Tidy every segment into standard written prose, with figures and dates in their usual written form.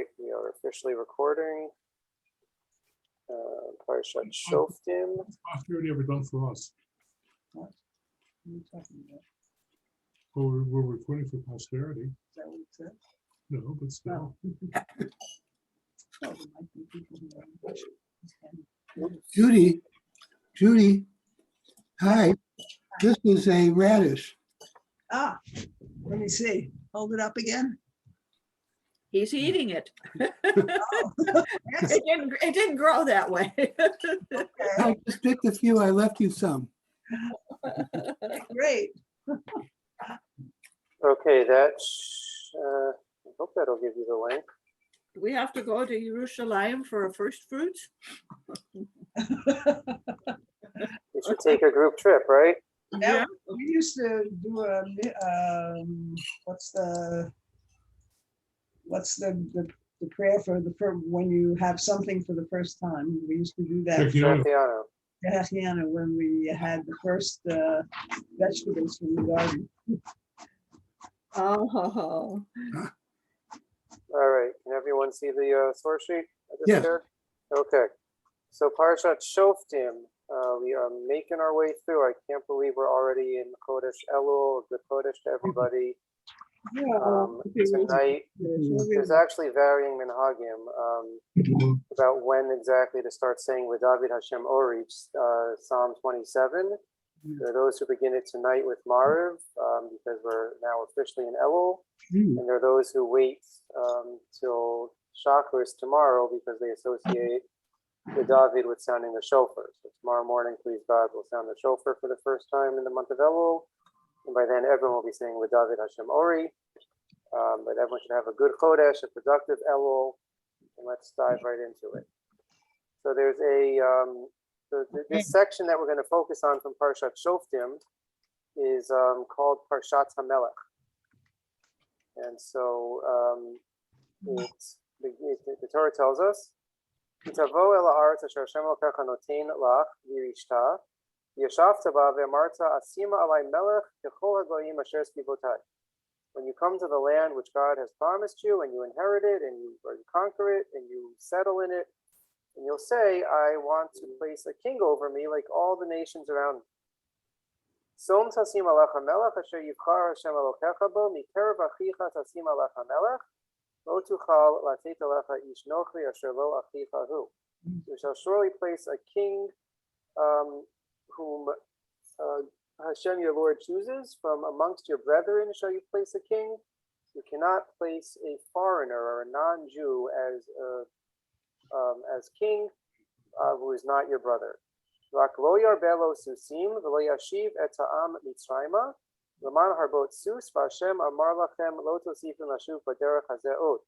right, we are officially recording. Parashat Shoftim. What's posterity ever done for us? What are you talking about? Well, we're recording for posterity. Is that what it said? No, but still. Well, there might be people who are- Judy, hi, this is a radish. Ah, let me see. Hold it up again. He's eating it. Oh, It didn't grow that way. okay, I just picked a few, I left you some. great. Okay, that's, I hope that'll give you the link. We have to go to Jerusalem for a first fruits. We should take a group trip, right? Yeah, we used to do a, what's the prayer for when you have something for the first time? We used to do that. Shechianu. Shoftim. Hachiana, when we had the first vegetables from the garden. Oh, All right, can everyone see the source sheet I just Yes. shared? Okay, so Parashat Shoftim, we are making our way through. I can't believe we're already in Kodesh Elul, the Kodesh to everybody. Tonight, there's actually varying minhagim about when exactly to start saying with David Hashem Ori, Psalm 27. There are those who begin it tonight with Mariv, because we're now officially in Elul, and there are those who wait till Shacharis tomorrow because they associate the David with sounding the shofar. So tomorrow morning, please God, we'll sound the shofar for the first time in the month of Elul, and by then everyone will be saying with David Hashem Ori. But everyone should have a good Chodesh, a productive Elul, and let's dive right into it. So there's this section that we're going to focus on from Parshat Shoftim is called Parshat HaMelech. And so the Torah tells us, "Kitavo el haaretz asher Hashem Elokecha noten lach v'yirishta, v'yashavta ba ve'amarta asima alai melech kechol hagoyim asher sbivotai." When you come to the land which God has promised you, and you inherit it, and you conquer it, and you settle in it, and you'll say, I want to place a king over me like all the nations around me. Som tasim alach hamelech asher yibchar Hashem Elokecha bo mikerev achicha tasim alach hamelech lo tuchal latet alecha ish nochri asher lo achicha hu. You shall surely place a king whom Hashem your Lord chooses from amongst your brethren. Shall you place a king? You cannot place a foreigner or a non-Jew as king who is not your brother. Rak lo yarbelo susim v'lo yashiv et ha'am mitzrayma l'man harbot sus v'Hashem amar lachem lo tosifim lashuv b'derech hazeh od.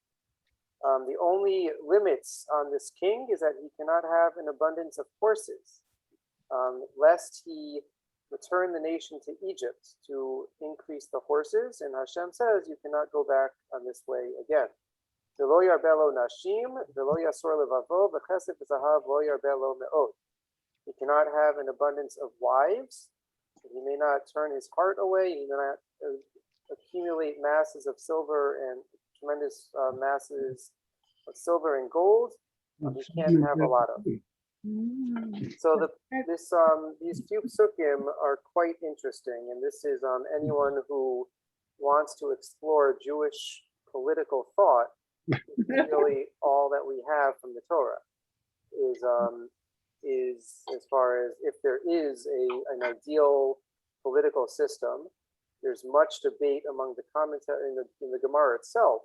The only limits on this king is that he cannot have an abundance of horses, lest he return the nation to Egypt to increase the horses. And Hashem says you cannot go back on this way again. V'lo yarbelo nashim, v'lo yasor levavo, v'chesed v'zahav lo yarbelo me'od. He cannot have an abundance of wives. He may not turn his heart away. He may not accumulate masses of silver and tremendous masses of silver and gold. He can't have a lot of. So these few psukim are quite interesting, and this is anyone who wants to explore Jewish political thought. Really, all that we have from the Torah is as far as if there is an ideal political system. There's much debate among the commentary in the Gemara itself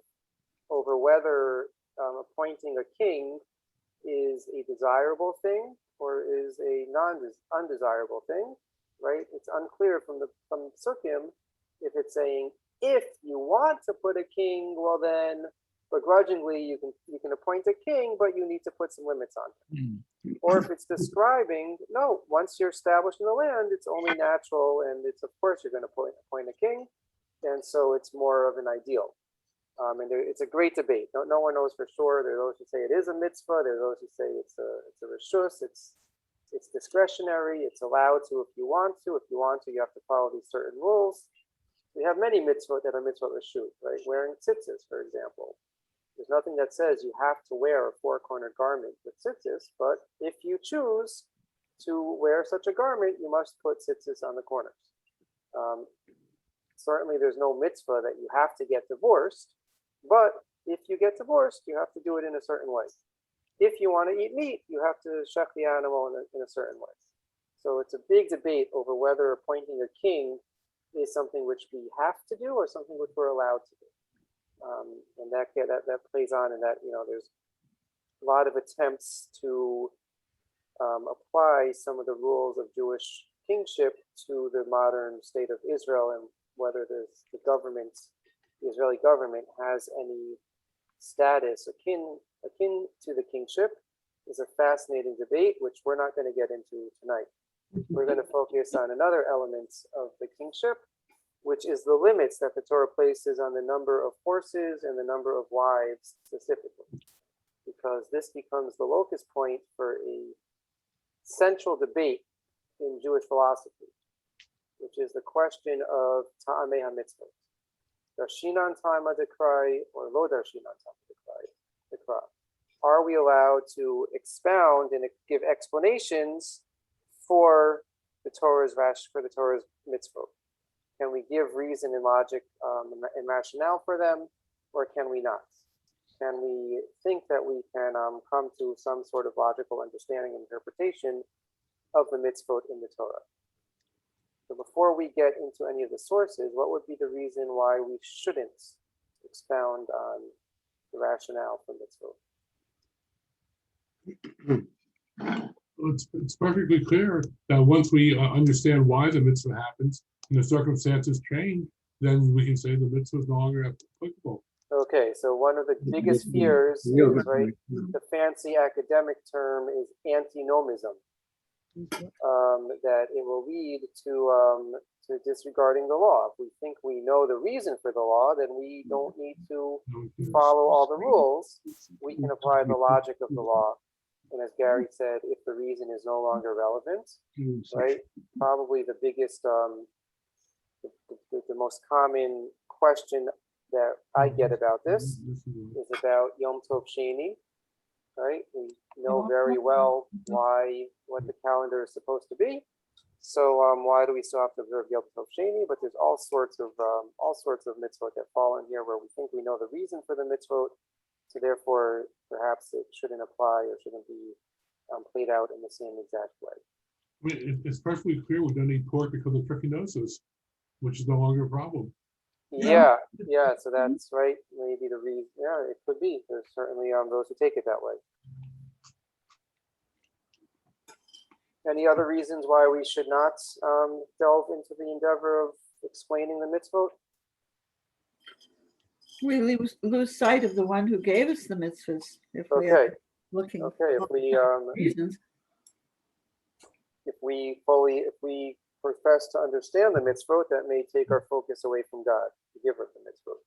over whether appointing a king is a desirable thing or is a undesirable thing, right? It's unclear from Sukkim if it's saying if you want to put a king, well then begrudgingly you can appoint a king, but you need to put some limits on him. Or if it's describing, no, once you're established in the land, it's only natural, and it's of course you're going to appoint a king, and so it's more of an ideal. And it's a great debate. No one knows for sure. There are those who say it is a mitzvah. There are those who say it's a reshus. It's discretionary. It's allowed to if you want to. If you want to, you have to follow these certain rules. We have many mitzvot that are mitzvot reshut, right? Wearing tzitzis, for example, There's nothing that says you have to wear a four-cornered garment with tzitzis, but if you choose to wear such a garment, you must put tzitzis on the corners. Certainly, there's no mitzvah that you have to get divorced, but if you get divorced, you have to do it in a certain way. If you want to eat meat, you have to shech the animal in a certain way. So it's a big debate over whether appointing a king is something which we have to do or something which we're allowed to do. And that plays on in that, there's a lot of attempts to apply some of the rules of Jewish kingship to the modern state of Israel, and whether the Israeli government has any status akin to the kingship is a fascinating debate, which we're not going to get into tonight. We're going to focus on another element of the kingship, which is the limits that the Torah places on the number of horses and the number of wives specifically, because this becomes the locus point for a central debate in Jewish philosophy, which is the question of ta'amei haMitzvot. Darshinan ta'ama dekrai or lo darshinan ta'ama dekrai. Are we allowed to expound and give explanations for the Torah's mitzvot? Can we give reason and logic and rationale for them, or can we not? Can we think that we can come to some sort of logical understanding and interpretation of the mitzvot in the Torah? So before we get into any of the sources, what would be the reason why we shouldn't expound on the rationale for mitzvot? It's perfectly clear that once we understand why the mitzvah happens and the circumstances change, then we can say the mitzvah is no longer applicable. Okay, so one of the biggest fears is, right, the fancy academic term is antinomism, that it will lead to disregarding the law. If we think we know the reason for the law, then we don't need to follow all the rules. We can apply the logic of the law. And as Gary said, if the reason is no longer relevant, right? Probably the biggest, the most common question that I get about this is about Yom Tov Sheni, right? We know very well what the calendar is supposed to be. So why do we still have to observe Yom Tov Sheni? But there's all sorts of mitzvot that fall in here where we think we know the reason for the mitzvot. So therefore, perhaps it shouldn't apply or shouldn't be played out in the same exact way. I mean, it's perfectly clear we don't need pork because of trichinosis, which is no longer a problem. Yeah. So that's right. Maybe the reason. Yeah, it could be. There's certainly those who take it that way. Any other reasons why we should not delve into the endeavor of explaining the mitzvot? We lose sight of the one who gave us the mitzvahs if we Okay. are looking Okay. for reasons. If we profess to understand the mitzvot, that may take our focus away from God, the giver of the mitzvot.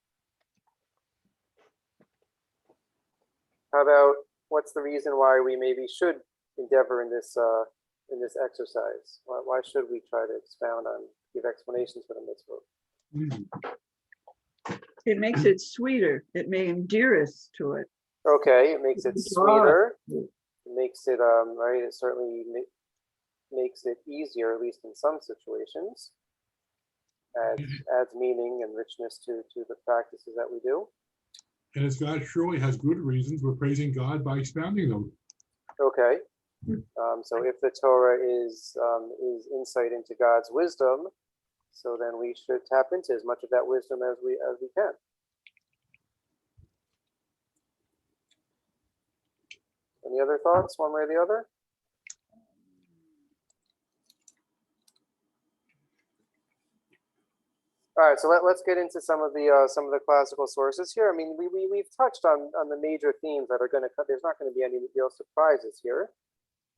How about what's the reason why we maybe should endeavor in this exercise? Why should we try to give explanations for the mitzvot? It makes it sweeter. It may endear us to it. Okay, it makes it sweeter. It makes it right. It certainly makes it easier, at least in some situations. Adds meaning and richness to the practices that we do. And as God surely has good reasons, we're praising God by expounding them. Okay. So if the Torah is insight into God's wisdom, so then we should tap into as much of that wisdom as we can. Any other thoughts, one way or the other? All right, so let's get into some of the classical sources here. I mean, we've touched on the major themes that are going to cut. There's not going to be any real surprises here.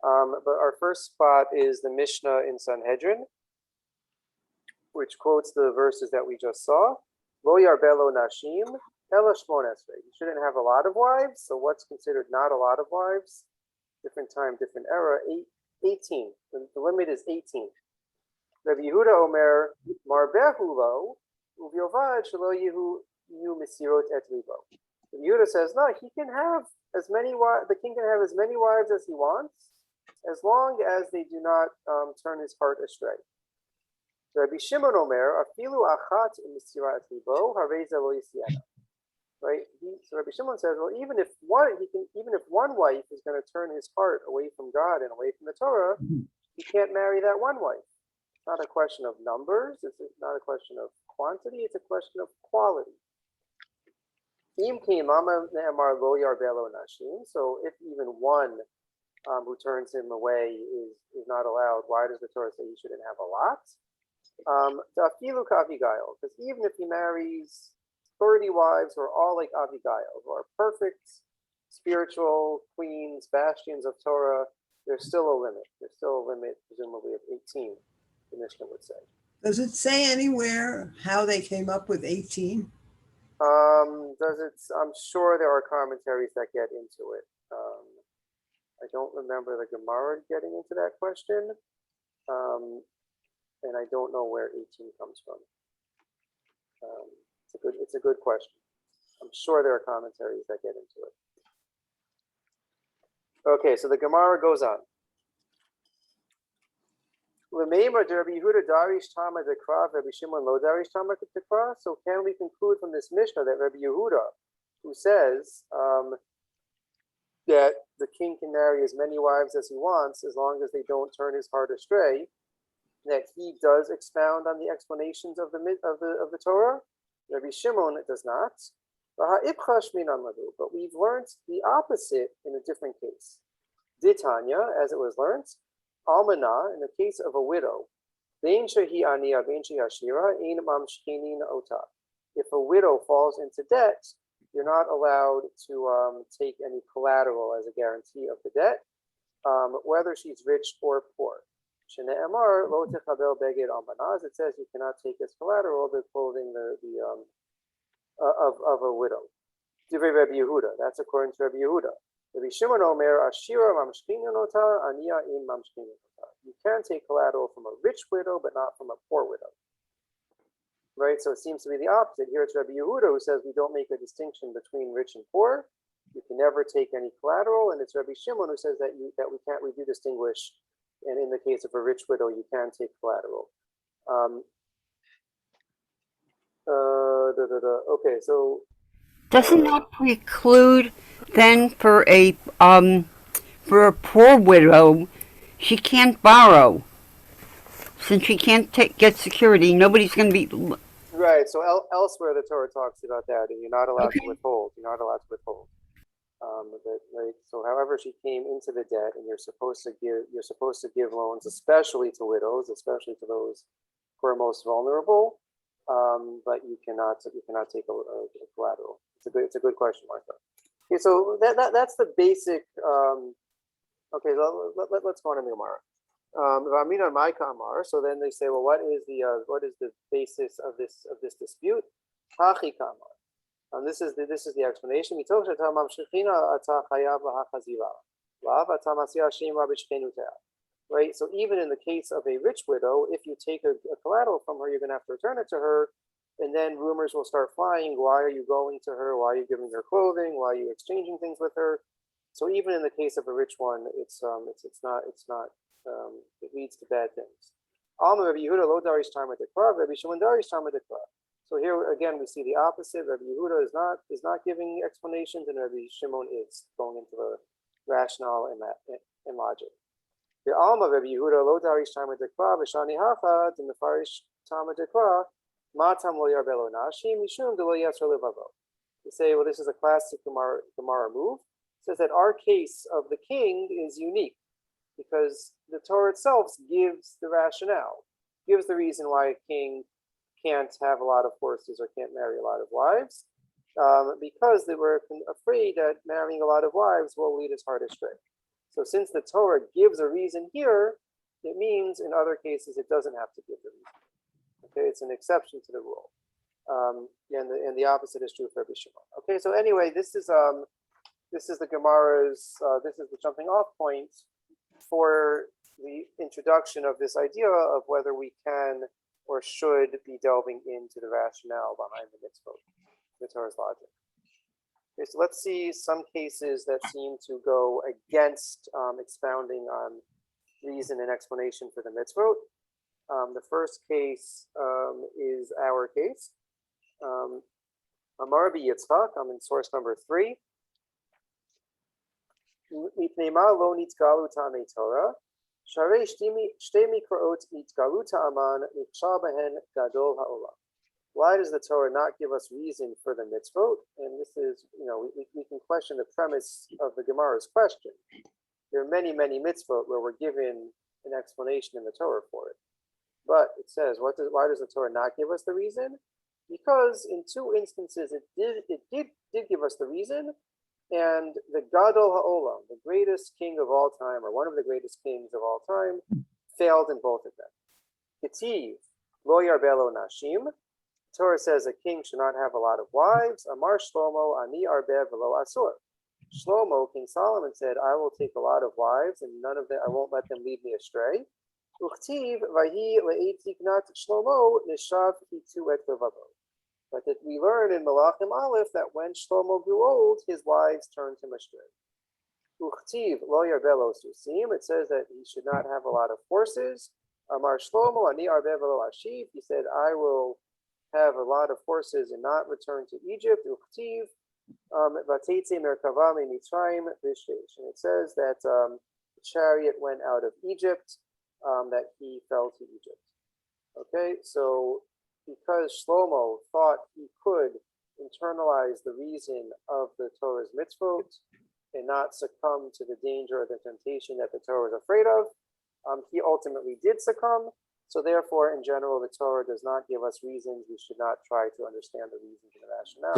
But our first spot is the Mishnah in Sanhedrin, which quotes the verses that we just saw. Lo yarbelo nashim ela shmon esrei. You shouldn't have a lot of wives. So what's considered not a lot of wives? Different time, different era. 18. The limit is 18. Rabbi Yehuda Omer marbehu lo uvyovad shelo yehu misirot et libo. Yehuda says, no, he can have as many wives. The king can have as many wives as he wants, as long as they do not turn his heart astray. Rabbi Shimon Omer, afilu achat misirat libo, hareza lo yisiana. Right? So Rabbi Shimon says, well, even if one wife is going to turn his heart away from God and away from the Torah, he can't marry that one wife. It's not a question of numbers. It's not a question of quantity. It's a question of quality. So if even one who turns him away is not allowed, why does the Torah say he shouldn't have a lot? Because even if he marries 30 wives who are all like Abigail, who are perfect spiritual queens, bastions of Torah, there's still a limit. There's still a limit, presumably of 18, the Mishna would say. Does it say anywhere how they came up with 18? I'm sure there are commentaries that get into it. I don't remember the Gemara getting into that question. And I don't know where 18 comes from. It's a good question. I'm sure there are commentaries that get into it. Okay, so the Gemara goes on. So can we conclude from this Mishnah that Rabbi Yehuda, who says that the king can marry as many wives as he wants as long as they don't turn his heart astray, that he does expound on the explanations of the Torah? Rabbi Shimon does not. But we've learned the opposite in a different case. Ditanya, as it was learned, Almana, in the case of a widow, if a widow falls into debt, you're not allowed to take any collateral as a guarantee of the debt, whether she's rich or poor. As it says, you cannot take as collateral the clothing of a widow. Rabbi Yehuda, that's according to Rabbi Yehuda. Rabbi Shimon Omer, Ashira mamshkinyanota, aniya in mamshkinyanota. You can take collateral from a rich widow, but not from a poor widow. Right? So it seems to be the opposite. Here it's Rabbi Yehuda who says we don't make a distinction between rich and poor. You can never take any collateral, and it's Rabbi Shimon who says that we do distinguish. And in the case of a rich widow, you can take collateral. Okay, so doesn't that preclude then for a poor widow, she can't borrow since she can't get security. Nobody's going to be right. So elsewhere, the Torah talks about that, and you're not allowed to withhold. You're not allowed to withhold. Right. So, however, she came into the debt, and you're supposed to give loans, especially to widows, especially to those who are most vulnerable. But you cannot take a collateral. It's a good question, Martha. Okay, so that's the basic. Okay, let's go on to the Gemara. So then they say, well, what is the basis of this dispute? Hachi kamar. This is the explanation. Right. So even in the case of a rich widow, if you take a collateral from her, you're going to have to return it to her, and then rumors will start flying. Why are you going to her? Why are you giving her clothing? Why are you exchanging things with her? So even in the case of a rich one, it leads to bad things. So here again we see the opposite. Rabbi Yehuda is not giving explanations, and Rabbi Shimon is going into the rationale and logic. The Alma Rabbi Yehuda lo darish tama dekra v'shani hacha demefarish tama dekra matam lo yarbelo nashim mishum delo yasser levavo. You say, well, this is a classic Gemara move. It says that our case of the king is unique because the Torah itself gives the rationale, gives the reason why a king can't have a lot of horses or can't marry a lot of wives, because they were afraid that marrying a lot of wives will lead his heart astray. So since the Torah gives a reason here, it means in other cases it doesn't have to give the reason. Okay, it's an exception to the rule. And the opposite is true for Rabbi Shimon. Okay, so anyway, this is the Gemara's, this is the jumping off point for the introduction of this idea of whether we can or should be delving into the rationale behind the mitzvot, the Torah's logic. Okay, so let's see some cases that seem to go against expounding on reason and explanation for the mitzvot. The first case is our case. Amar bi Yitzchak, I'm in source number 3. Mitnema lo nitgalu ta'amei Torah, sharei shte mikraot nitgalu ta'aman nichshal behen gadol ha'olam. Why does the Torah not give us reason for the mitzvot? And this is, we can question the premise of the Gemara's question. There are many, many mitzvot where we're given an explanation in the Torah for it. But it says, why does the Torah not give us the reason? Because in 2 instances it did give us the reason, and the Gadol Ha'olam, the greatest king of all time, or one of the greatest kings of all time, failed in both of them. Ketiv, lo yarbelo nashim. Torah says a king should not have a lot of wives. Amar Shlomo, ani arbe velo asur. Shlomo, King Solomon said, I will take a lot of wives, and none of them, I won't let them lead me astray. Uchtiv, vahi le'etiknat Shlomo, nishav hitu et levavo. But that we learn in Malachim Aleph that when Shlomo grew old, his wives turned him astray. Uchtiv, lo yarbelo susim. It says that he should not have a lot of horses. Amar Shlomo, ani arbe velo ashiv. He said, I will have a lot of horses and not return to Egypt. Uchtiv, vatetse merkava mitzrayim v'sheish. And it says that the chariot went out of Egypt, that he fell to Egypt. Okay, so because Shlomo thought he could internalize the reason of the Torah's mitzvot and not succumb to the danger or the temptation that the Torah is afraid of, he ultimately did succumb. So therefore, in general, the Torah does not give us reasons. We should not try to understand the reasons and the rationale.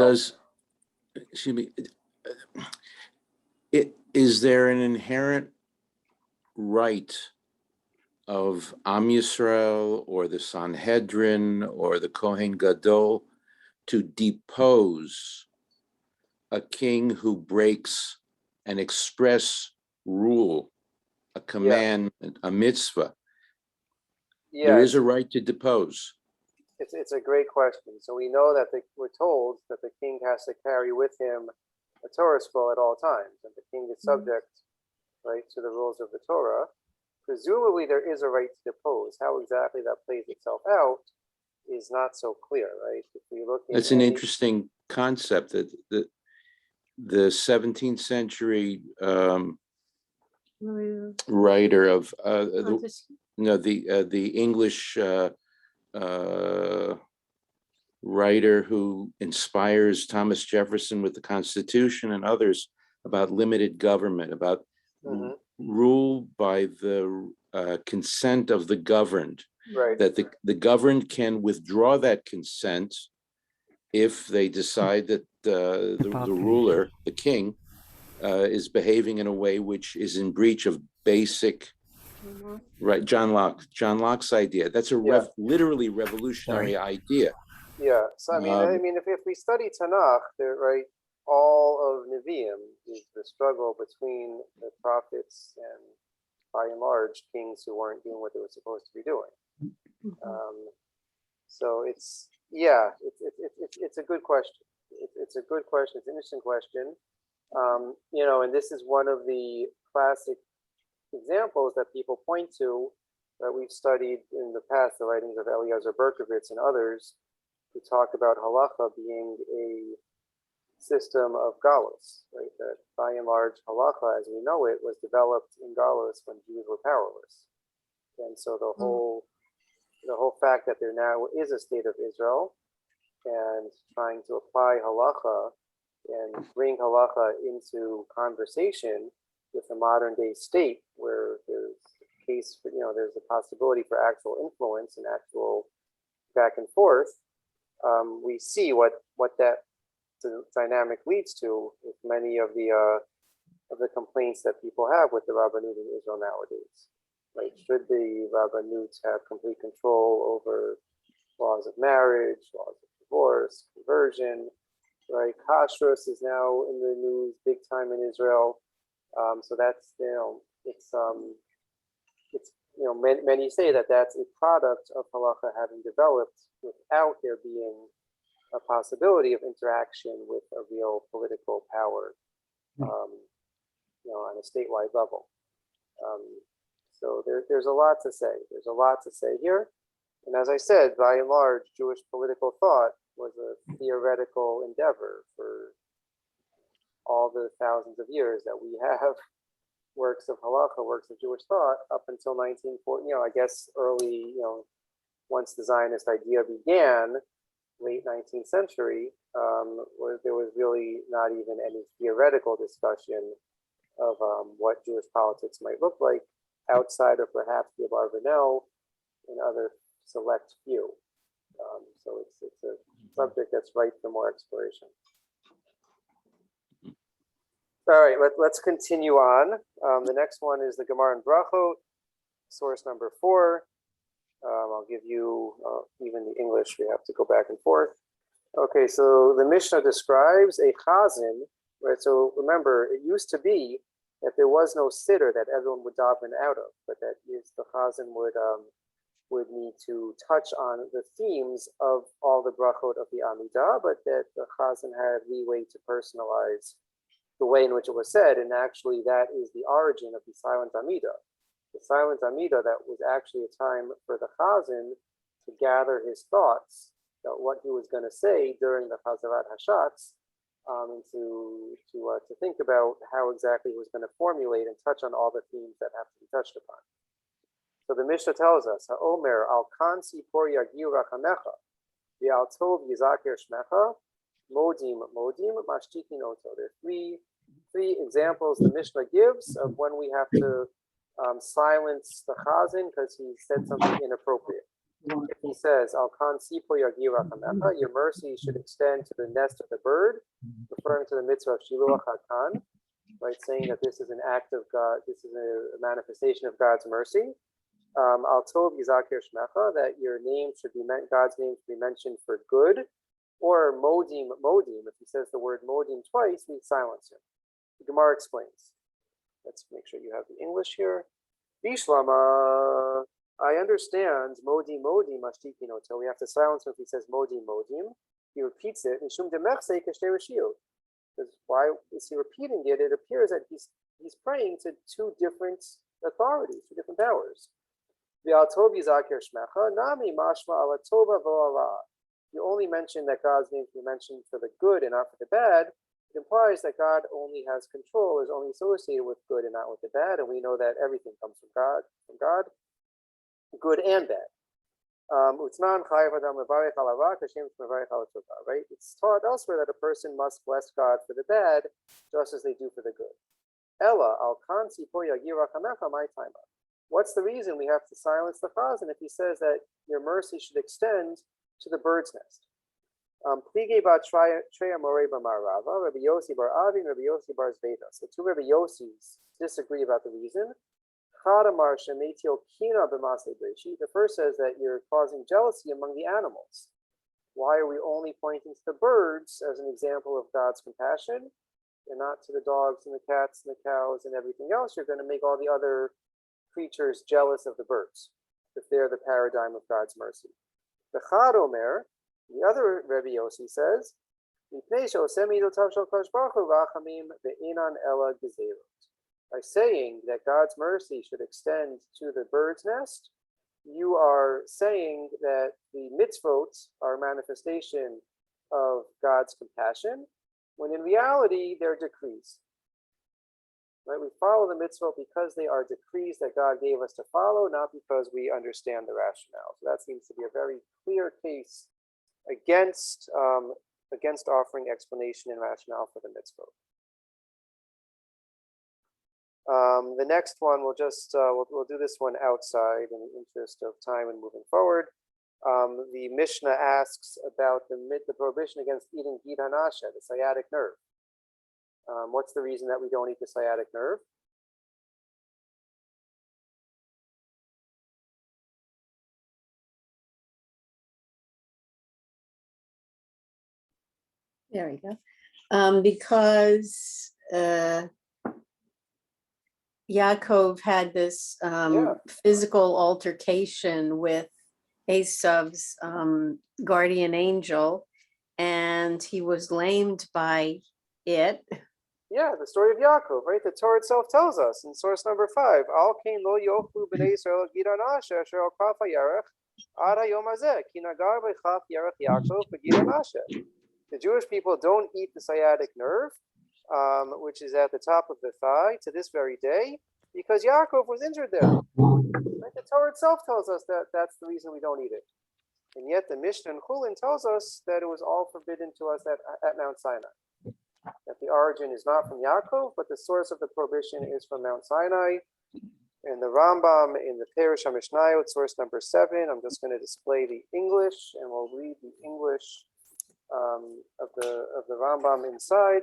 Is there an inherent right of Am Yisrael or the Sanhedrin or the Kohen Gadol to depose a king who breaks an express rule, a command, a mitzvah? There is a right to depose. It's a great question. So we know that we're told that the king has to carry with him a Torah scroll at all times, and the king is subject, right, to the rules of the Torah. Presumably, there is a right to depose. How exactly that plays itself out is not so clear, right? If we look, It's an interesting concept that the 17th century writer of the English writer who inspires Thomas Jefferson with the Constitution and others about limited government, about rule by the consent of the governed, right, that the governed can withdraw that consent if they decide that the ruler, the king, is behaving in a way which is in breach of basic, right? John Locke's idea. That's a literally revolutionary idea. Yeah. So I mean, if we study Tanakh, right, all of Nevi'im is the struggle between the prophets and, by and large, kings who weren't doing what they were supposed to be doing. So it's a good question. It's a good question. It's an interesting question. And this is one of the classic examples that people point to that we've studied in the past, the writings of Eliezer Berkovitz and others, who talk about halacha being a system of galus, right? That by and large, halacha, as we know it, was developed in galus when Jews were powerless. And so the whole fact that there now is a state of Israel and trying to apply halacha and bring halacha into conversation with the modern day state, where there's a case for, there's a possibility for actual influence and actual back and forth. We see what that dynamic leads to with many of the complaints that people have with the Rabbanut in Israel nowadays. Right? Should the Rabbanut have complete control over laws of marriage, laws of divorce, conversion? Right? Kashrus is now in the news big time in Israel. So that's, many say that that's a product of halacha having developed without there being a possibility of interaction with a real political power, on a statewide level. So there's a lot to say. There's a lot to say here. And as I said, by and large, Jewish political thought was a theoretical endeavor for all the thousands of years that we have works of halacha, works of Jewish thought up until 1940, I guess early, once the Zionist idea began, late 19th century, there was really not even any theoretical discussion of what Jewish politics might look like outside of perhaps the Abarbanel and other select few. So it's a subject that's ripe for more exploration. All right, let's continue on. The next one is the Gemaran Brachot, source number 4. I'll give you even the English, we have to go back and forth. Okay, so the Mishnah describes a chazan, right? So remember, it used to be that there was no siddur that everyone would daven out of, but that is the chazan would need to touch on the themes of all the brachot of the Amidah, but that the chazan had leeway to personalize the way in which it was said, and actually that is the origin of the silent Amidah. The silent Amidah, that was actually a time for the chazan to gather his thoughts about what he was going to say during the Chazarat Hashatz, and to think about how exactly he was going to formulate and touch on all the themes that have to be touched upon. So the Mishnah tells us, HaOmer al kan sipor yagiu rachamecha, v'al tov yizakir shmecha, modim mashtikin oto. There are three examples the Mishnah gives of when we have to silence the chazan because he said something inappropriate. If he says, Al kan sipo yagiu rachamecha, your mercy should extend to the nest of the bird, referring to the mitzvah of shiluach hakan, right, saying that this is an act of God, this is a manifestation of God's mercy. Al tov yizakir shmecha, that your name should be God's name should be mentioned for good, or modim. If he says the word modim twice, we silence him. The Gemara explains. Let's make sure you have the English here. Bishlama, I understand modim mashtikin oto. We have to silence him if he says modim. He repeats it. Mishum demechse kashtei rishiyot. Because why is he repeating it? It appears that he's praying to two different authorities, two different powers. V'al tov yizakir shmecha nami mashma ala tova v'ala. You only mention that God's name can be mentioned for the good and not for the bad. It implies that God only has control, is only associated with good and not with the bad, and we know that everything comes from God, good and bad. Right? It's taught elsewhere that a person must bless God for the bad, just as they do for the good. Ella al kan sipo yagiu rachamecha my time. What's the reason we have to silence the chazan if he says that your mercy should extend to the bird's nest? Plige ba treya more b'marava, Rabbi Yossi bar Avi, and Rabbi Yossi bar Zveda. So two Rabbi Yossis disagree about the reason. The first says that you're causing jealousy among the animals. Why are we only pointing to the birds as an example of God's compassion and not to the dogs and the cats and the cows and everything else? You're going to make all the other creatures jealous of the birds if they're the paradigm of God's mercy. The Chad Omer, the other Rebbe Yossi says, by saying that God's mercy should extend to the bird's nest, you are saying that the mitzvot are a manifestation of God's compassion, when in reality they're decrees. Right? We follow the mitzvot because they are decrees that God gave us to follow, not because we understand the rationale. So that seems to be a very clear case against offering explanation and rationale for the mitzvot. The next one, we'll do this one outside in the interest of time and moving forward. The Mishnah asks about the prohibition against eating gid hanasha, the sciatic nerve. What's the reason that we don't eat the sciatic nerve? There we go. Because Yaakov had this physical altercation with Esav's guardian angel, and he was lamed by it. Yeah, the story of Yaakov, right? The Torah itself tells us in source number 5, Al kain lo yochlu b'nei Yisrael gidan asher asher al kaf hayarech ad hayom hazeh ki nagar b'chaf yarech Yaakov b'gidan asher. The Jewish people don't eat the sciatic nerve, which is at the top of the thigh, to this very day, because Yaakov was injured there. Right? The Torah itself tells us that that's the reason we don't eat it. And yet the Mishna and Chulin tells us that it was all forbidden to us at Mount Sinai. That the origin is not from Yaakov, but the source of the prohibition is from Mount Sinai. And the Rambam in the Perush HaMishnayot, source number 7, I'm just going to display the English, and we'll read the English of the Rambam inside.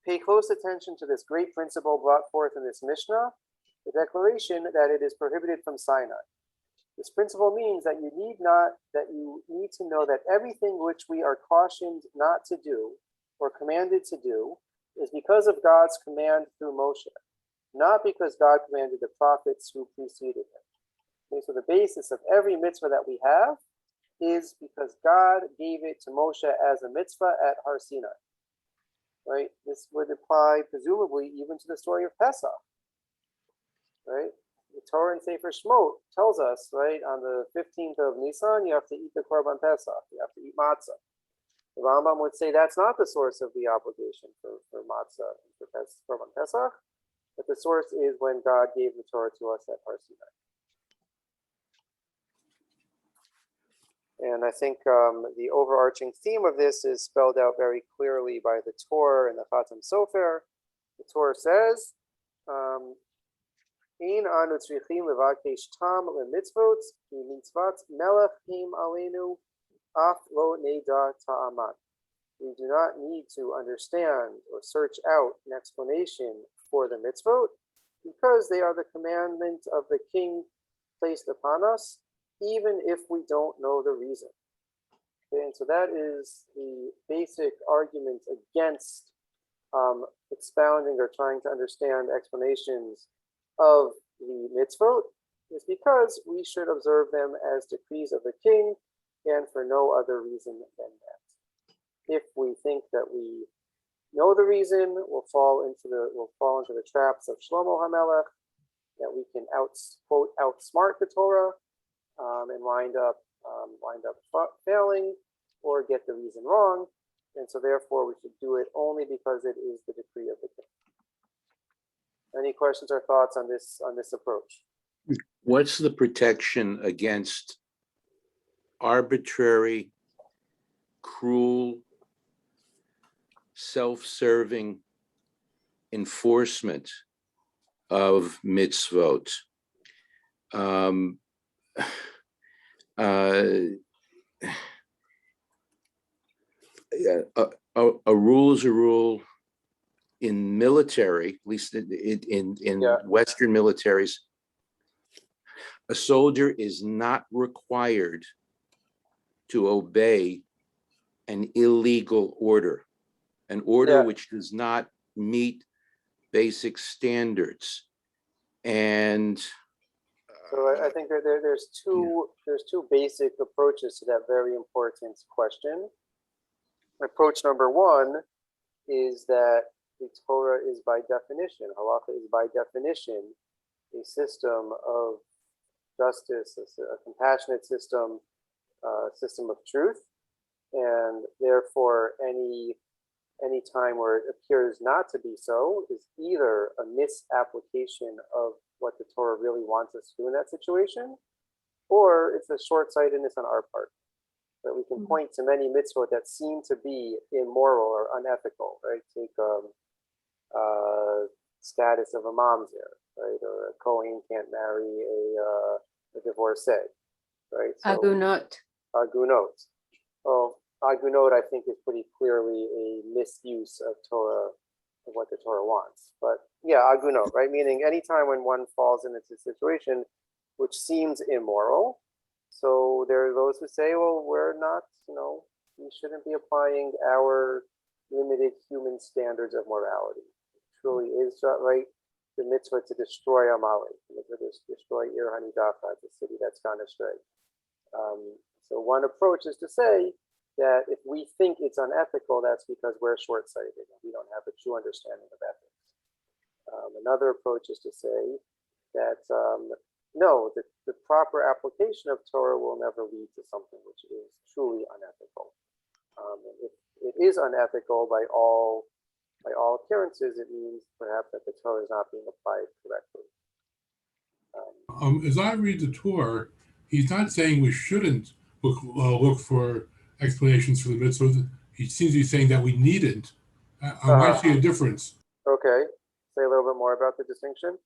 Pay close attention to this great principle brought forth in this Mishnah, the declaration that it is prohibited from Sinai. This principle means that you need to know that everything which we are cautioned not to do or commanded to do is because of God's command through Moshe, not because God commanded the prophets who preceded him. Okay, so the basis of every mitzvah that we have is because God gave it to Moshe as a mitzvah at Har Sinai. Right? This would apply presumably even to the story of Pesach. Right? The Torah in Sefer Shmot tells us, right, on the 15th of Nisan, you have to eat the Korban Pesach, you have to eat matzah. The Rambam would say that's not the source of the obligation for matzah, for Korban Pesach, but the source is when God gave the Torah to us at Har Sinai. And I think the overarching theme of this is spelled out very clearly by the Torah and the Chatam Sofer. The Torah says, Ein anu tzrichim levakesh tam lemitzvot ki mitzvot melech im aleinu af lo neda ta'aman. We do not need to understand or search out an explanation for the mitzvot because they are the commandment of the king placed upon us, even if we don't know the reason. Okay, and so that is the basic argument against expounding or trying to understand explanations of the mitzvot, is because we should observe them as decrees of the king and for no other reason than that. If we think that we know the reason, we'll fall into the traps of Shlomo HaMelech, that we can quote outsmart the Torah and wind up failing or get the reason wrong, and so therefore we should do it only because it is the decree of the king. Any questions or thoughts on this approach? What's the protection against arbitrary, cruel, self-serving enforcement of mitzvot? A rule is a rule. In military, at least in Western militaries, a soldier is not required to obey an illegal order, an order which does not meet basic standards. And so I think that there's two basic approaches to that very important question. Approach number one is that the Torah is by definition, halacha is by definition, a system of justice, a compassionate system, system of truth, and therefore any time where it appears not to be so is either a misapplication of what the Torah really wants us to do in that situation, or it's a short-sightedness on our part. That we can point to many mitzvot that seem to be immoral or unethical, right? Take status of a mamzer, right? Or a Kohen can't marry a divorcee, right? So, Agunot. Agunot. Well, Agunot, I think, is pretty clearly a misuse of Torah, of what the Torah wants. But yeah, Agunot, right? Meaning anytime when one falls into a situation which seems immoral. So there are those who say, well, we're not, we shouldn't be applying our limited human standards of morality. It truly is right, the mitzvah to destroy Amalek, the mitzvah to destroy Ir Hanidacha, the city that's gone astray. So one approach is to say that if we think it's unethical, that's because we're short-sighted and we don't have a true understanding of ethics. Another approach is to say that no, the proper application of Torah will never lead to something which is truly unethical. And if it is unethical by all appearances, it means perhaps that the Torah is not being applied correctly. As I read the Torah, he's not saying we shouldn't look for explanations for the mitzvot. He seems to be saying that we needn't. I might see a difference. Okay, say a little bit more about the distinction.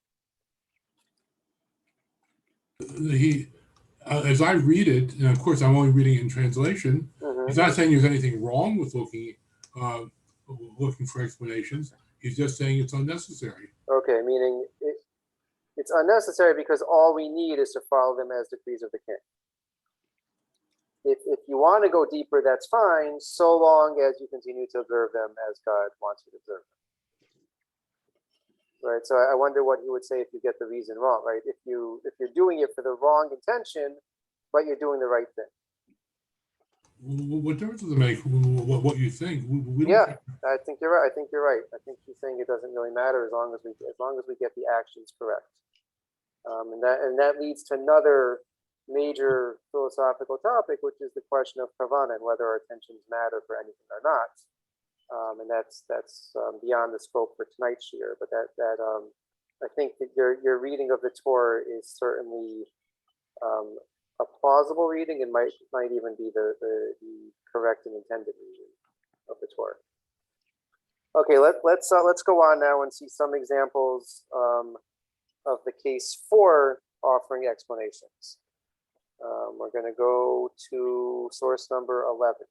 As I read it, and of course I'm only reading it in translation, Mhm. he's not saying there's anything wrong with looking for explanations. He's just saying it's unnecessary. Okay, meaning it's unnecessary because all we need is to follow them as decrees of the king. If you want to go deeper, that's fine, so long as you continue to observe them as God wants you to observe them. Right. So I wonder what he would say if you get the reason wrong. Right. If you're doing it for the wrong intention, but you're doing the right thing. What difference does it make what you think? We don't Yeah, think- I think you're right. I think he's saying it doesn't really matter as long as we get the actions correct. And that leads to another major philosophical topic, which is the question of kavana and whether our intentions matter for anything or not. And that's beyond the scope for tonight's shir. But I think that your reading of the Torah is certainly a plausible reading and might even be the correct and intended reading of the Torah. Okay, let's go on now and see some examples of the case for offering explanations. We're going to go to source number 11.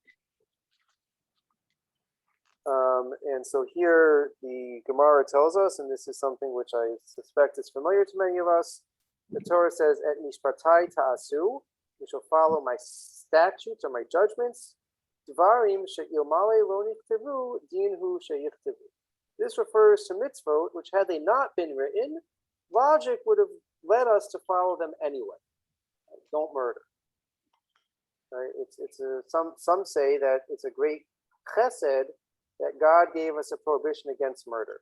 And so here the Gemara tells us, and this is something which I suspect is familiar to many of us, the Torah says, "Et mishpatai ta'asu," you shall follow my statutes or my judgments. Dvarim she'ilmale lo nichtavu, dinhu sheyichtavu. This refers to mitzvot, which had they not been written, logic would have led us to follow them anyway. Don't murder. Right? Some say that it's a great chesed that God gave us a prohibition against murder.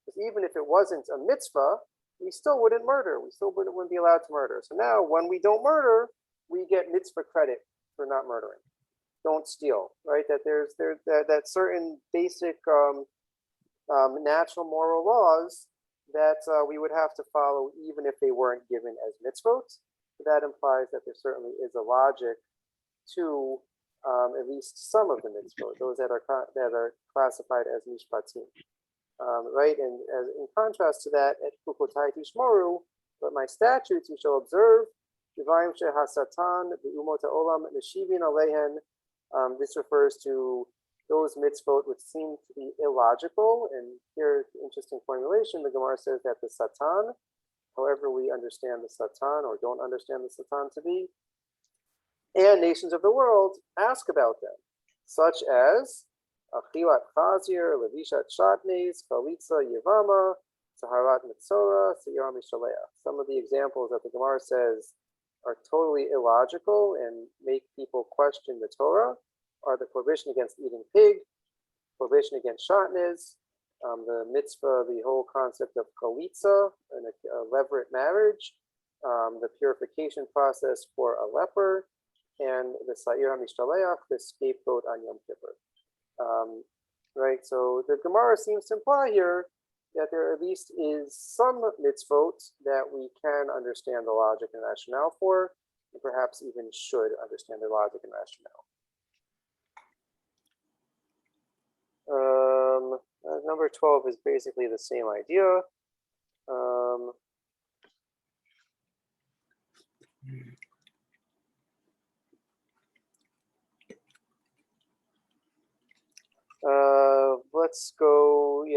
Because even if it wasn't a mitzvah, we still wouldn't murder. We still wouldn't be allowed to murder. So now when we don't murder, we get mitzvah credit for not murdering. Don't steal, right? That there's that certain basic natural moral laws that we would have to follow even if they weren't given as mitzvot. So that implies that there certainly is a logic to at least some of the mitzvot, those that are classified as mishpatim, right? And as in contrast to that, at chukotai tishmoru, but my statutes you shall observe. Divayim shehasatan be'umot ha'olam neshivin alehen. This refers to those mitzvot which seem to be illogical. And here's the interesting formulation. The Gemara says that the satan, however we understand the satan or don't understand the satan to be, and nations of the world ask about them, such as achilat chazir, levishat shatnes, chalitza yevama, saharat mitzora, siyar mishalea. Some of the examples that the Gemara says are totally illogical and make people question the Torah are the prohibition against eating pig, prohibition against shatnez, the mitzvah, the whole concept of chalitza, and a levirate marriage, the purification process for a leper, and the Sa'ir HaMishtaleach, the scapegoat on Yom Kippur. Right, so the Gemara seems to imply here that there at least is some mitzvot that we can understand the logic and rationale for, and perhaps even should understand the logic and rationale. Number 12 is basically the same idea.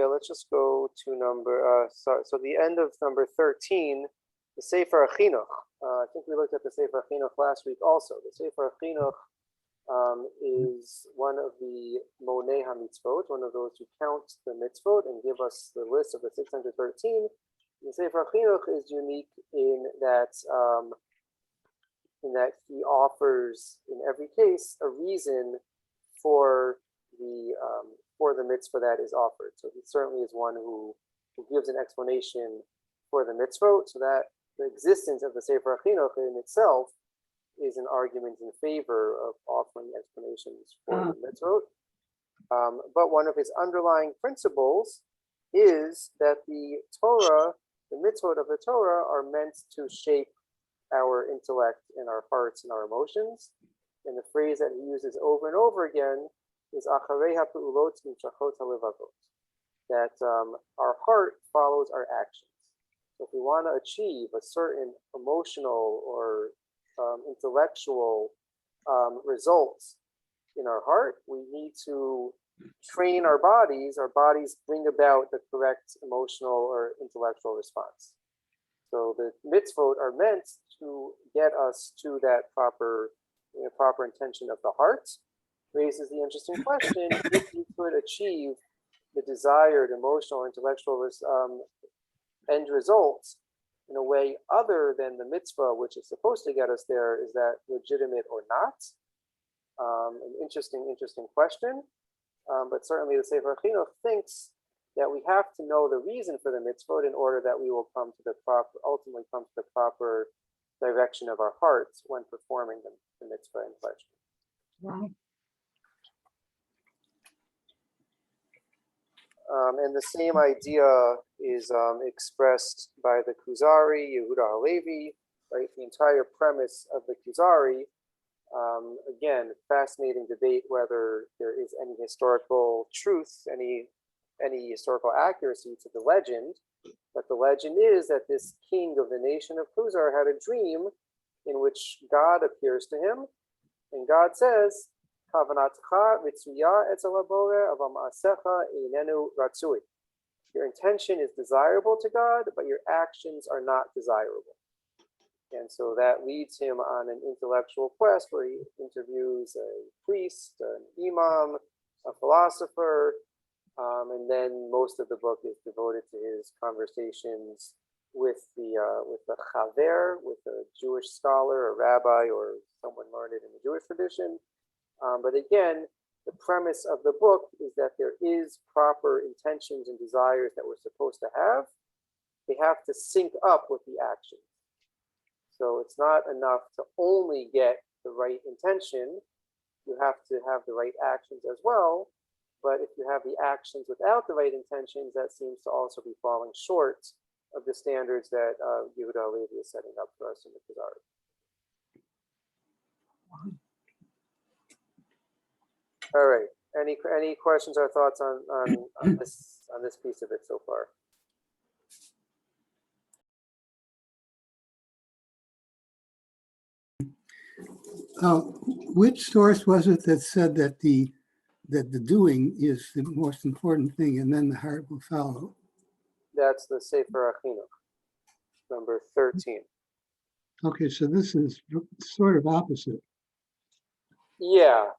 Let's just go to number, so the end of number 13, the Sefer HaChinuch. I think we looked at the Sefer HaChinuch last week also. The Sefer HaChinuch is one of the Monei haMitzvot, one of those who count the mitzvot and give us the list of the 613. The Sefer HaChinuch is unique in that in that he offers in every case a reason for the mitzvah that is offered. So he certainly is one who gives an explanation for the mitzvot, so that the existence of the Sefer HaChinuch in itself is an argument in favor of offering explanations for the mitzvot. But one of his underlying principles is that the Torah, the mitzvot of the Torah, are meant to shape our intellect and our hearts and our emotions. And the phrase that he uses over and over again is acharei ha'pe'ulot nimshachot halevavot, that our heart follows our actions. So if we want to achieve a certain emotional or intellectual results in our heart, we need to train our bodies. Our bodies bring about the correct emotional or intellectual response. So the mitzvot are meant to get us to that proper intention of the heart. Raises the interesting question: if you could achieve the desired emotional, intellectual end results in a way other than the mitzvah, which is supposed to get us there, is that legitimate or not? An interesting question. But certainly the Sefer HaChinuch thinks that we have to know the reason for the mitzvot in order that we will ultimately come to the proper direction of our hearts when performing the mitzvah in question. Wow. And the same idea is expressed by the Kuzari, Yehuda Halevi, right? The entire premise of the Kuzari, again, fascinating debate whether there is any historical truth, any historical accuracy to the legend. But the legend is that this king of the nation of Kuzar had a dream in which God appears to him, and God says, your intention is desirable to God, but your actions are not desirable. And so that leads him on an intellectual quest where he interviews a priest, an imam, a philosopher, and then most of the book is devoted to his conversations with the chaver, with a Jewish scholar, a rabbi, or someone learned in the Jewish tradition. But again, the premise of the book is that there is proper intentions and desires that we're supposed to have. They have to sync up with the action. So it's not enough to only get the right intention. You have to have the right actions as well. But if you have the actions without the right intentions, that seems to also be falling short of the standards that Yehuda Halevi is setting up for us in the Kuzari. All right. Any questions or thoughts on this piece of it so far? Which source was it that said that the doing is the most important thing, and then the heart will follow? That's the Sefer HaChinuch, number 13. Okay, so this is sort of opposite. Yeah.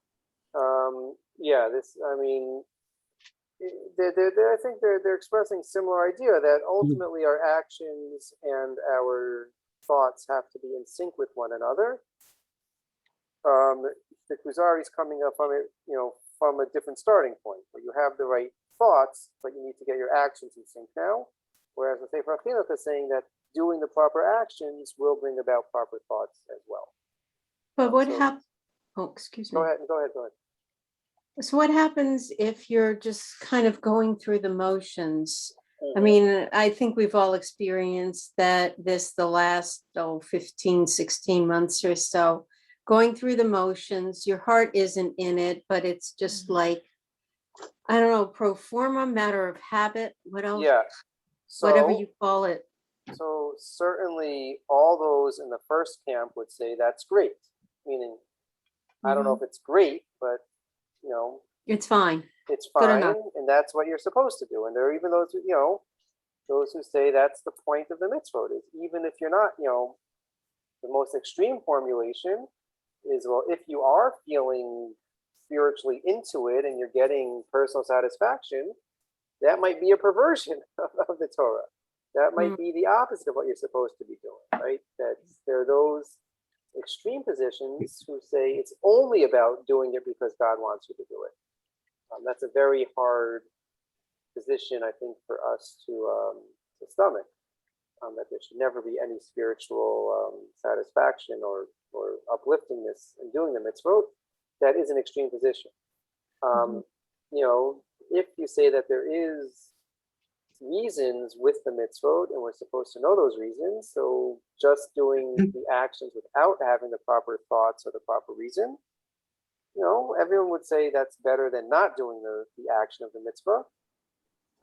I think they're expressing similar idea that ultimately our actions and our thoughts have to be in sync with one another. The Kuzari is coming up from it, from a different starting point, where you have the right thoughts, but you need to get your actions in sync now. Whereas the Sefer HaChinuch is saying that doing the proper actions will bring about proper thoughts as well. But what happens? Oh, excuse me. Go ahead. So what happens if you're just kind of going through the motions? I mean, I think we've all experienced that the last 15, 16 months or so, going through the motions, your heart isn't in it, but it's just like, I don't know, pro forma, matter of habit, what else? Yeah. So, whatever you call it. So certainly all those in the first camp would say that's great. Meaning, I don't know if it's great, but it's fine. It's Good fine, enough. and that's what you're supposed to do. And there are even those those who say that's the point of the mitzvot, is even if you're not, the most extreme formulation is, well, if you are feeling spiritually into it and you're getting personal satisfaction, that might be a perversion of the Torah. That might be the opposite of what you're supposed to be doing, right? That there are those extreme positions who say it's only about doing it because God wants you to do it. That's a very hard position, I think, for us to stomach. That there should never be any spiritual satisfaction or upliftingness in doing the mitzvot. That is an extreme position. You know, if you say that there is reasons with the mitzvot and we're supposed to know those reasons, so just doing the actions without having the proper thoughts or the proper reason, you know, everyone would say that's better than not doing the action of the mitzvah.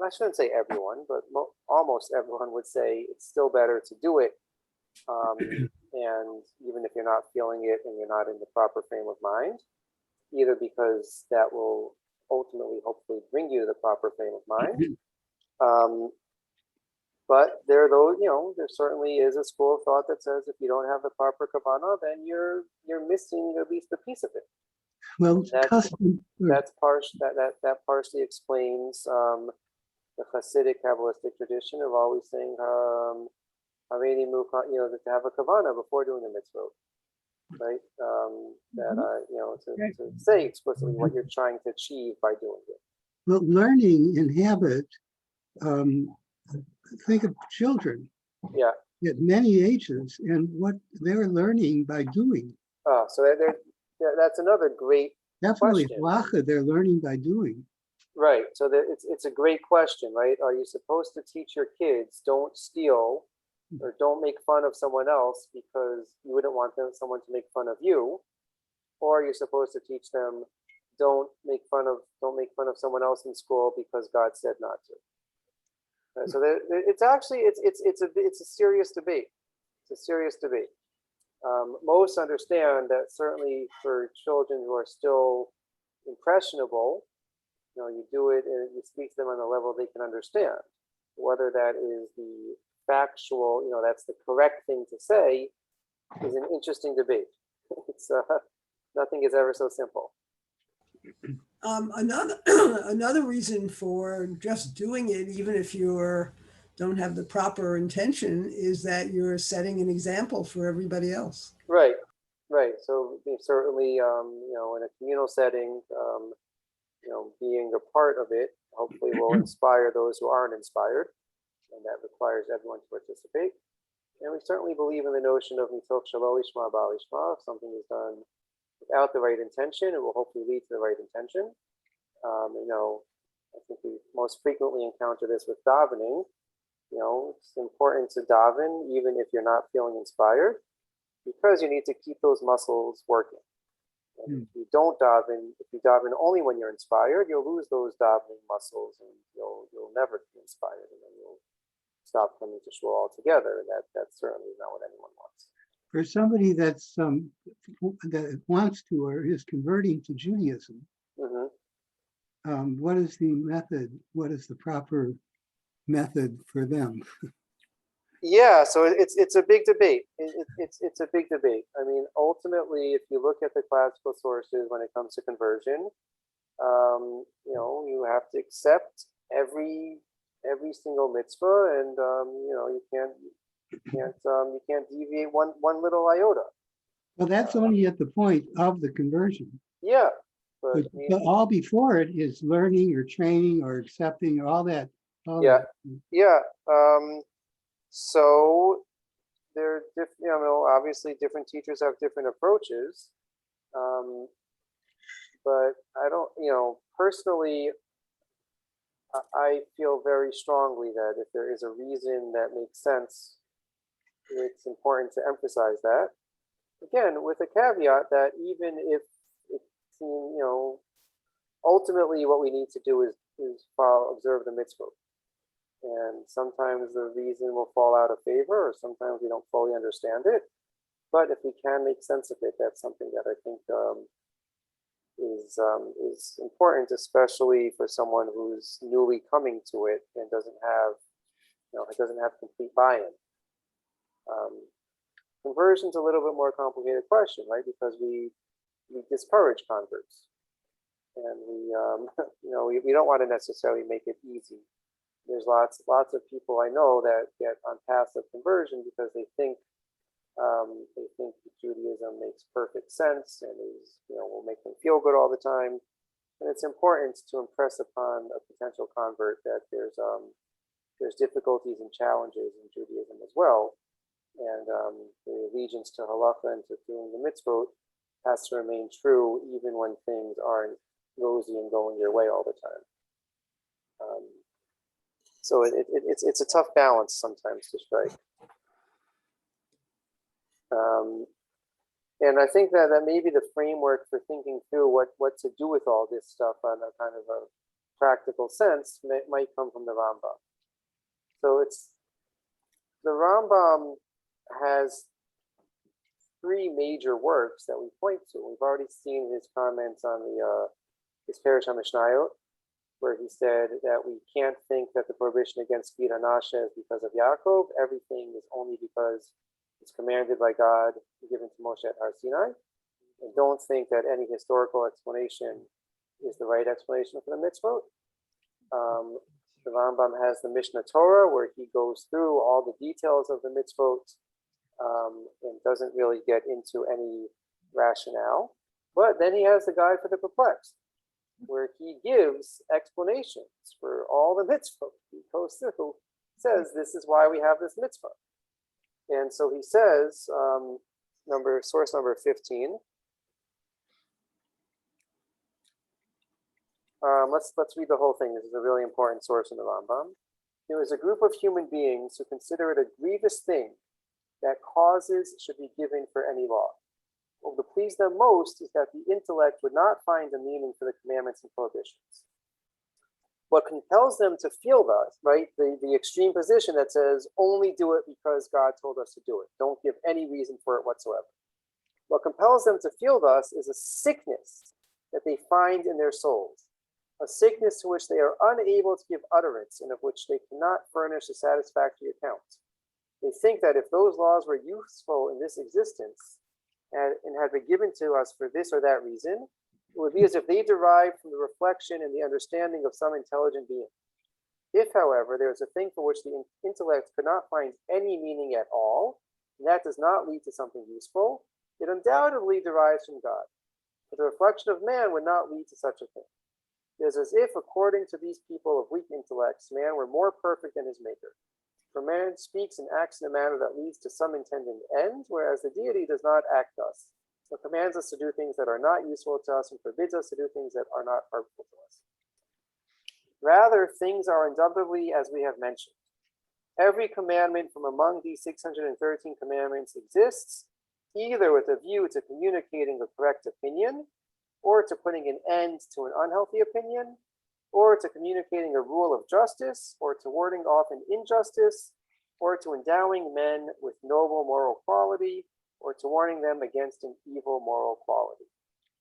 I shouldn't say everyone, but almost everyone would say it's still better to do it. And even if you're not feeling it and you're not in the proper frame of mind, either because that will ultimately, hopefully, bring you to the proper frame of mind. But there are those, you know, there certainly is a school of thought that says if you don't have the proper kavanah, then you're missing at least a piece of it. Well, That custom, partially explains the Hasidic Kabbalistic tradition of always saying, you know, to have a kavanah before doing the mitzvot, right? You know, to say explicitly what you're trying to achieve by doing it. well, learning and habit, think of children Yeah. at many ages and what they're learning by doing. So that's another great Definitely, question. halacha, they're learning by doing. Right. So it's a great question, right? Are you supposed to teach your kids don't steal or don't make fun of someone else because you wouldn't want someone to make fun of you? Or are you supposed to teach them don't make fun of someone else in school because God said not to? So it's actually it's a serious debate. It's a serious debate. Most understand that certainly for children who are still impressionable, you know, you do it and you speak to them on a level they can understand. Whether that is the factual, you know, that's the correct thing to say, is an interesting debate. It's nothing is ever so simple. Another reason for just doing it, even if you don't have the proper intention, is that you're setting an example for everybody else. Right. So certainly, you know, in a communal setting, you know, being a part of it hopefully will inspire those who aren't inspired, and that requires everyone to participate. And we certainly believe in the notion of mitoch shelo lishma ba'al lishma. If something is done without the right intention, it will hopefully lead to the right intention. You know, I think we most frequently encounter this with davening. You know, it's important to daven even if you're not feeling inspired, because you need to keep those muscles working. And if you don't daven, if you daven only when you're inspired, you'll lose those davening muscles, and you'll never be inspired, and then you'll stop coming to shul altogether. And that's certainly not what anyone wants. For somebody that's that wants to or is converting to Judaism, what is the method? What is the proper method for them? Yeah, so it's a big debate. It's a big debate. I mean, ultimately, if you look at the classical sources when it comes to conversion, you know, you have to accept every single mitzvah, and you know, you can't deviate one little iota. Well, that's only at the point of the conversion. Yeah, But all before it is learning or training or accepting all that. Yeah. So there are different, you know, obviously different teachers have different approaches. But I don't, you know, personally, I feel very strongly that if there is a reason that makes sense, it's important to emphasize that. Again, with a caveat that even if it's, you know, ultimately what we need to do is observe the mitzvot. And sometimes the reason will fall out of favor, or sometimes we don't fully understand it. But if we can make sense of it, that's something that I think is important, especially for someone who's newly coming to it and doesn't have complete buy-in. Conversion's a little bit more complicated question, right? Because we discourage converts, and we don't want to necessarily make it easy. There's lots of people I know that get on paths of conversion because they think They think that Judaism makes perfect sense and is, will make them feel good all the time. And it's important to impress upon a potential convert that there's difficulties and challenges in Judaism as well. And the allegiance to halacha and to doing the mitzvot has to remain true even when things aren't rosy and going your way all the time. So it's a tough balance sometimes to strike. And I think that may be the framework for thinking through what to do with all this stuff on a kind of a practical sense might come from the Rambam. So the Rambam has three major works that we point to. We've already seen his comments on his Parish HaMishnayot, where he said that we can't think that the prohibition against Gid Hanasha is because of Yaakov. Everything is only because it's commanded by God, given to Moshe at Har Sinai. And don't think that any historical explanation is the right explanation for the mitzvot. The Rambam has the Mishna Torah, where he goes through all the details of the mitzvot and doesn't really get into any rationale. But then he has the Guide for the Perplexed, where he gives explanations for all the mitzvot. He goes through, says this is why we have this mitzvah. And so he says, source number 15. Let's read the whole thing. This is a really important source in the Rambam. There is a group of human beings who consider it a grievous thing that causes should be given for any law. What would please them most is that the intellect would not find a meaning for the commandments and prohibitions. What compels them to feel that, right? The extreme position that says only do it because God told us to do it. Don't give any reason for it whatsoever. What compels them to feel thus is a sickness that they find in their souls, a sickness to which they are unable to give utterance and of which they cannot furnish a satisfactory account. They think that if those laws were useful in this existence and had been given to us for this or that reason, it would be as if they derived from the reflection and the understanding of some intelligent being. If, however, there is a thing for which the intellect could not find any meaning at all, and that does not lead to something useful, it undoubtedly derives from God. But the reflection of man would not lead to such a thing. It is as if, according to these people of weak intellects, man were more perfect than his maker. For man speaks and acts in a manner that leads to some intended end, whereas the deity does not act thus, but commands us to do things that are not useful to us and forbids us to do things that are not harmful to us. Rather, things are undoubtedly as we have mentioned. Every commandment from among these 613 commandments exists either with a view to communicating a correct opinion, or to putting an end to an unhealthy opinion, or to communicating a rule of justice, or to warding off an injustice, or to endowing men with noble moral quality, or to warning them against an evil moral quality.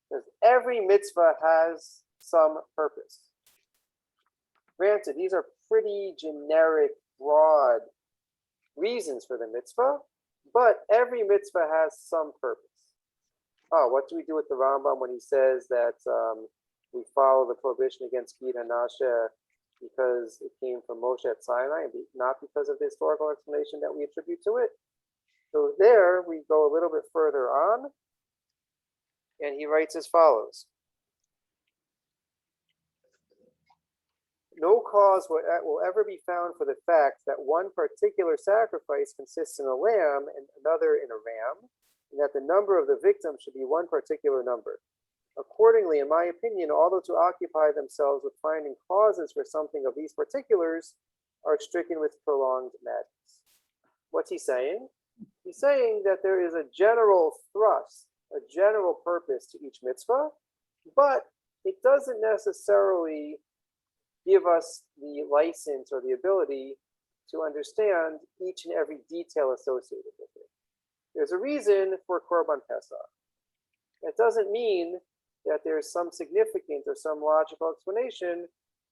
Because every mitzvah has some purpose. Granted, these are pretty generic, broad reasons for the mitzvah, but every mitzvah has some purpose. Oh, what do we do with the Rambam when he says that we follow the prohibition against Gid Hanasha because it came from Moshe at Sinai, and not because of the historical explanation that we attribute to it? So there we go a little bit further on, and he writes as follows. No cause will ever be found for the fact that one particular sacrifice consists in a lamb and another in a ram, and that the number of the victims should be one particular number. Accordingly, in my opinion, all those who occupy themselves with finding causes for something of these particulars are stricken with prolonged madness. What's he saying? He's saying that there is a general thrust, a general purpose to each mitzvah, but it doesn't necessarily give us the license or the ability to understand each and every detail associated with it. There's a reason for Korban Pesach. That doesn't mean that there's some significant or some logical explanation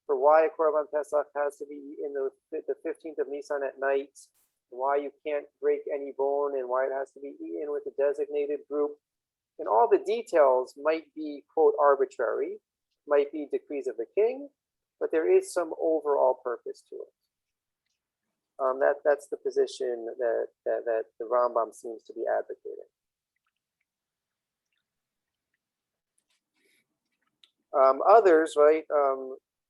for why a Korban Pesach has to be in the 15th of Nisan at night, why you can't break any bone, and why it has to be eaten with a designated group. And all the details might be, quote, arbitrary, might be decrees of the king, but there is some overall purpose to it. That's the position that the Rambam seems to be advocating. Others, right?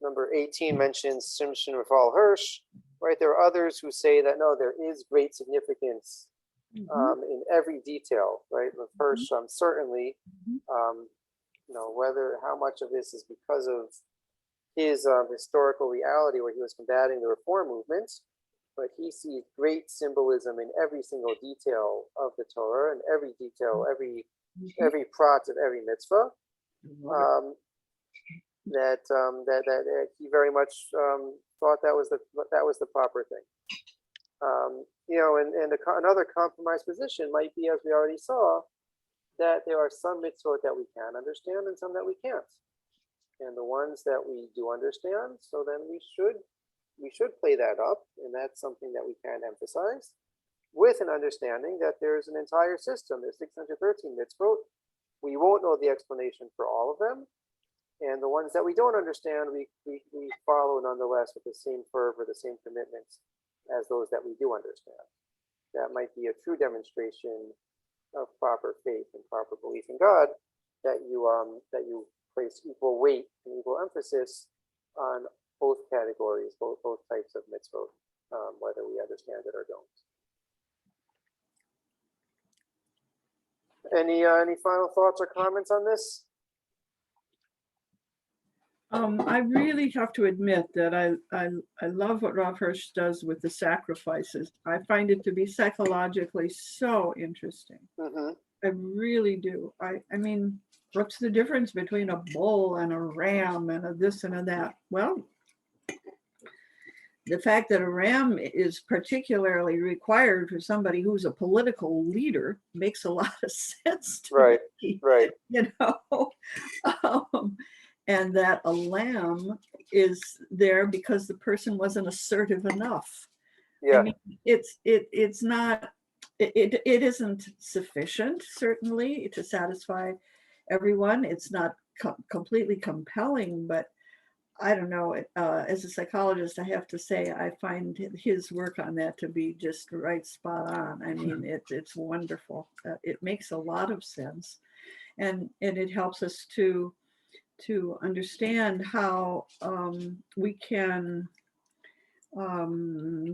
Number 18 mentions Shimshon Rafael Hirsch, right? There are others who say that no, there is great significance in every detail, right? With Hirsch, certainly, how much of this is because of his historical reality where he was combating the reform movement, but he sees great symbolism in every single detail of the Torah and every detail, every prat of every mitzvah. That he very much thought that was the proper thing. Another compromise position might be, as we already saw, that there are some mitzvot that we can understand and some that we can't. And the ones that we do understand, so then we should play that up, and that's something that we can emphasize, with an understanding that there's an entire system. There's 613 mitzvot. We won't know the explanation for all of them. And the ones that we don't understand, we follow nonetheless with the same fervor, the same commitments as those that we do understand. That might be a true demonstration of proper faith and proper belief in God, that you place equal weight and equal emphasis on both categories, both types of mitzvot, whether we understand it or don't. Any final thoughts or comments on this? I really have to admit that I love what Rav Hirsch does with the sacrifices. I find it to be psychologically so interesting. I really do. I mean, what's the difference between a bull and a ram and a this and a that? Well, the fact that a ram is particularly required for somebody who's a political leader makes a lot of sense to me. Right. And that a lamb is there because the person wasn't assertive enough. Yeah. I mean, it's not. It isn't sufficient, certainly, to satisfy everyone. It's not completely compelling, but I don't know. As a psychologist, I have to say I find his work on that to be just right spot on. I mean, it's wonderful. It makes a lot of sense, and it helps us to understand how we can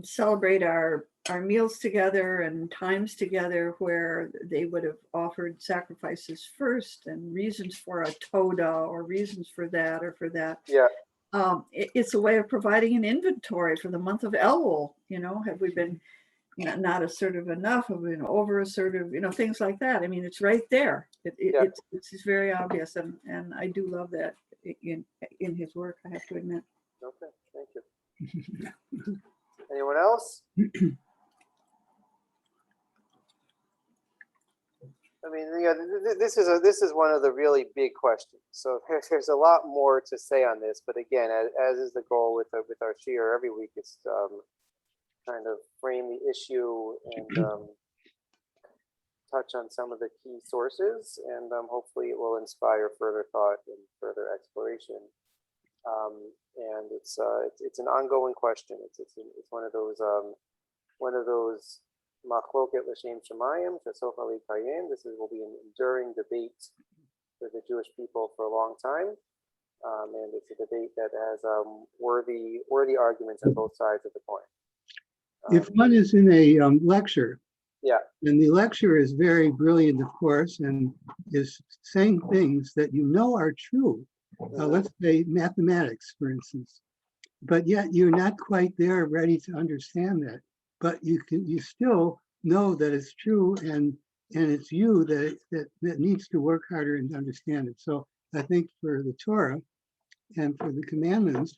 celebrate our meals together and times together where they would have offered sacrifices first and reasons for a toda or reasons for that or for that. Yeah. It's a way of providing an inventory for the month of Elul. Have we been not assertive enough? Have we been over assertive? Things like that. I mean, it's right there. It's very obvious, and I do love that in his work, I have to admit. Okay, thank you. Anyone else? I mean, this is one of the really big questions. So there's a lot more to say on this, but again, as is the goal with our shir every week, is kind of frame the issue and touch on some of the key sources, and hopefully it will inspire further thought and further exploration. And it's an ongoing question. It's one of those machloket l'shem shemayim shesof alikayim. This will be an enduring debate for the Jewish people for a long time, and it's a debate that has worthy arguments on both sides of the coin. If one is in a lecture, and the lecturer is very brilliant, of course, and is saying things that are true, let's say mathematics, for instance, but yet you're not quite there ready to understand that, but you still know that it's true, and it's you that needs to work harder and understand it. So I think for the Torah and for the commandments,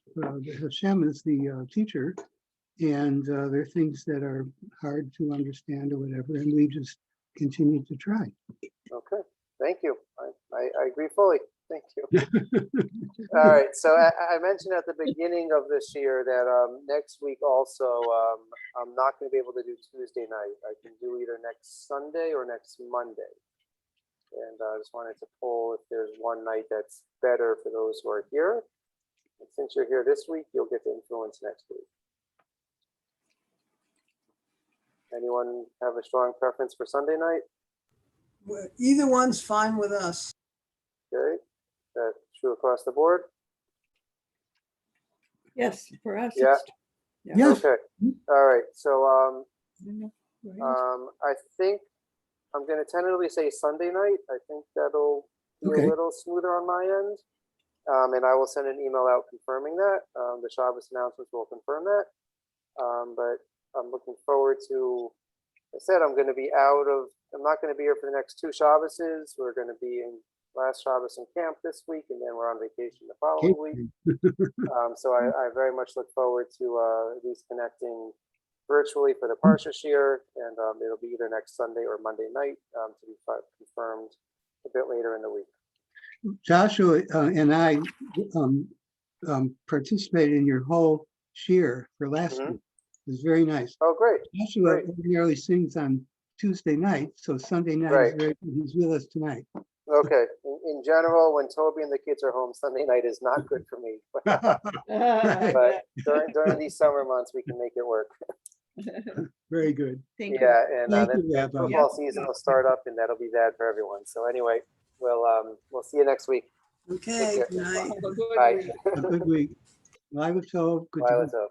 Hashem is the teacher, and there are things that are hard to understand or whatever, and we just continue to try. Okay, thank you. I agree fully. Thank you. All right, so I mentioned at the beginning of this year that next week also I'm not going to be able to do Tuesday night. I can do either next Sunday or next Monday. And I just wanted to poll if there's one night that's better for those who are here. And since you're here this week, you'll get to influence next week. Anyone have a strong preference for Sunday night? Either one's fine with us. Okay, that's true across the board. Yes, for us. Yeah. Yes. Okay. All right. So Right. I think I'm going to tentatively say Sunday night. I think that'll be Okay. a little smoother on my end. And I will send an email out confirming that. The Shabbos announcements will confirm that. But I'm looking forward to, I said, I'm not going to be here for the next 2 Shabboses. We're going to be in last Shabbos in camp this week, and then we're on vacation the following week. So I very much look forward to at least connecting virtually for the Parsha Shir, and it'll be either next Sunday or Monday night to be confirmed a bit later in the week. Joshua and I participated in your whole shir for last week. It was very nice. Oh, great. Joshua Great. ordinarily sings on Tuesday night, so Sunday night Right. is very good. He's with us tonight. Okay. In general, when Toby and the kids are home, Sunday night is not good for me. But during these summer months, we can make it work. Very good. Thank you. Yeah, and Thank then you, Rabbi. football season will start up, and that'll be bad for everyone. So anyway, we'll see you next week. Okay, Take care. good night. Bye. Have a good week. Live with Tov. Good to Bye, go. Lato.